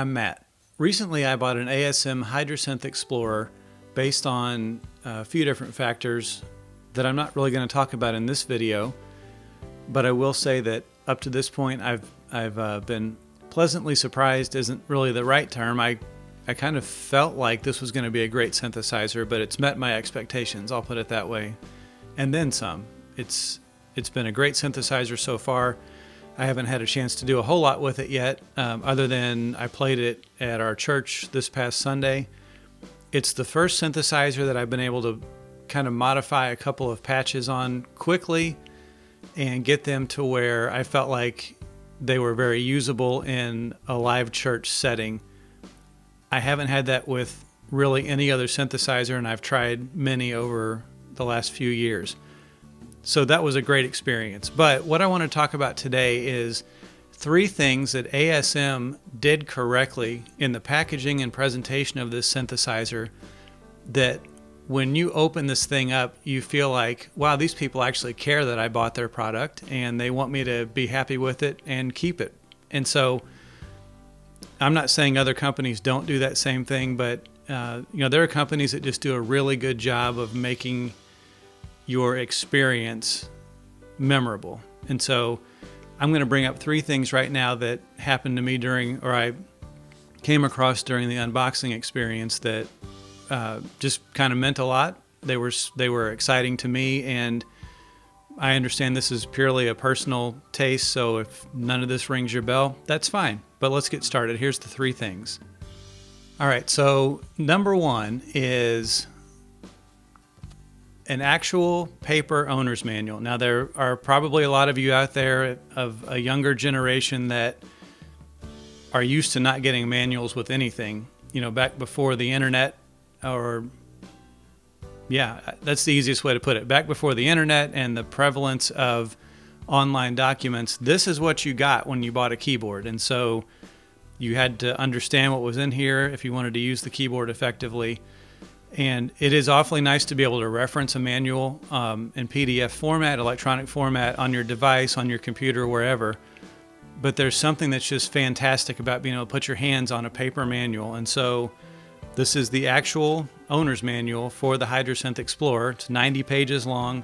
I'm Matt. Recently I bought an ASM Hydrasynth Explorer based on a few different factors that I'm not really going to talk about in this video, but I will say that up to this point I've been pleasantly surprised isn't really the right term. I kind of felt like this was going to be a great synthesizer, but it's met my expectations, I'll put it that way, and then some. It's been a great synthesizer so far. I haven't had a chance to do a whole lot with it yet, other than I played it at our church this past Sunday. It's the first synthesizer that I've been able to kind of modify a couple of patches on quickly and get them to where I felt like they were very usable in a live church setting. I haven't had that with really any other synthesizer, and I've tried many over the last few years. So that was a great experience. But what I want to talk about today is 3 things that ASM did correctly in the packaging and presentation of this synthesizer that when you open this thing up, you feel like, wow, these people actually care that I bought their product and they want me to be happy with it and keep it. And so I'm not saying other companies don't do that same thing, but there are companies that just do a really good job of making your experience memorable. And so I'm going to bring up 3 things right now that happened to me I came across during the unboxing experience that just kind of meant a lot. They were exciting to me, and I understand this is purely a personal taste, so if none of this rings your bell, that's fine. But let's get started. Here's the 3 things. All right, so number 1 is an actual paper owner's manual. Now, there are probably a lot of you out there of a younger generation that are used to not getting manuals with anything. Back before the internet, that's the easiest way to put it. Back before the internet and the prevalence of online documents, this is what you got when you bought a keyboard. And so you had to understand what was in here if you wanted to use the keyboard effectively. And it is awfully nice to be able to reference a manual in PDF format, electronic format, on your device, on your computer, wherever. But there's something that's just fantastic about being able to put your hands on a paper manual. And so this is the actual owner's manual for the Hydrasynth Explorer. It's 90 pages long.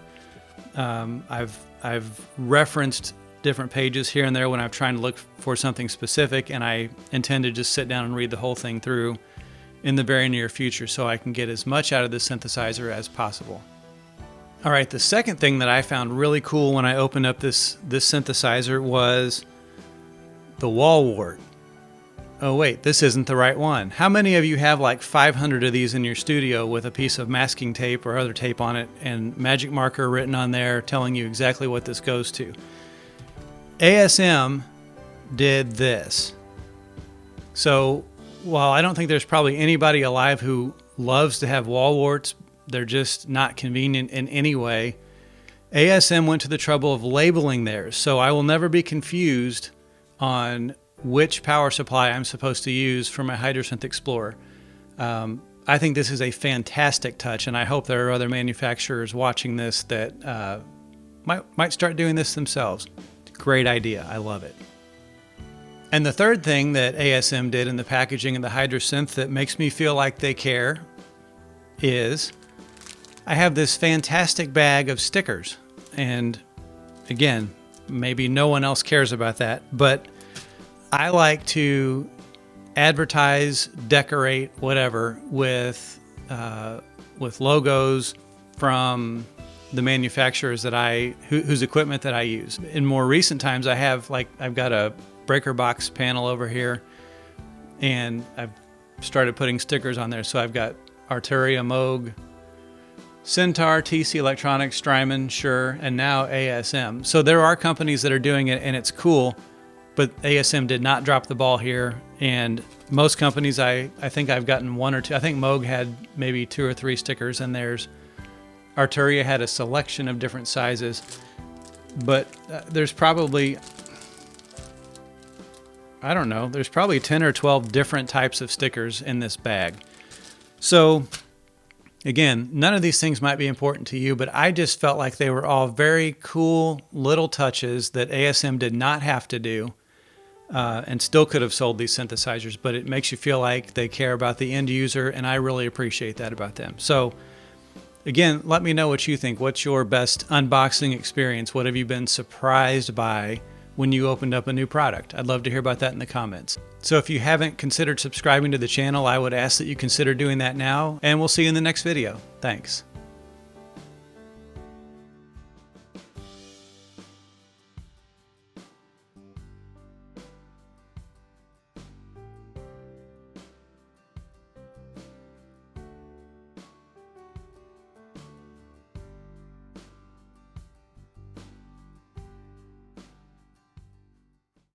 I've referenced different pages here and there when I'm trying to look for something specific, and I intend to just sit down and read the whole thing through in the very near future so I can get as much out of this synthesizer as possible. All right, the second thing that I found really cool when I opened up this synthesizer was the wall wart. Oh wait, this isn't the right one. How many of you have like 500 of these in your studio with a piece of masking tape or other tape on it and magic marker written on there telling you exactly what this goes to? ASM did this. So while I don't think there's probably anybody alive who loves to have wall warts, they're just not convenient in any way, ASM went to the trouble of labeling theirs. So I will never be confused on which power supply I'm supposed to use for my Hydrasynth Explorer. I think this is a fantastic touch, and I hope there are other manufacturers watching this that might start doing this themselves. Great idea. I love it. And the third thing that ASM did in the packaging of the Hydrasynth that makes me feel like they care is I have this fantastic bag of stickers. And again, maybe no one else cares about that, but I like to advertise, decorate, whatever, with logos from the manufacturers whose equipment that I use. In more recent times, I've got a breaker box panel over here, and I've started putting stickers on there. So I've got Arturia, Moog, Centaur, TC Electronics, Strymon, Shure, and now ASM. So there are companies that are doing it, and it's cool, but ASM did not drop the ball here. And most companies, I think I've gotten 1 or 2. I think Moog had maybe 2 or 3 stickers in theirs. Arturia had a selection of different sizes, but there's probably 10 or 12 different types of stickers in this bag. So again, none of these things might be important to you, but I just felt like they were all very cool little touches that ASM did not have to do and still could have sold these synthesizers, but it makes you feel like they care about the end user, and I really appreciate that about them. So again, let me know what you think. What's your best unboxing experience? What have you been surprised by when you opened up a new product? I'd love to hear about that in the comments. So if you haven't considered subscribing to the channel, I would ask that you consider doing that now, and we'll see you in the next video. Thanks.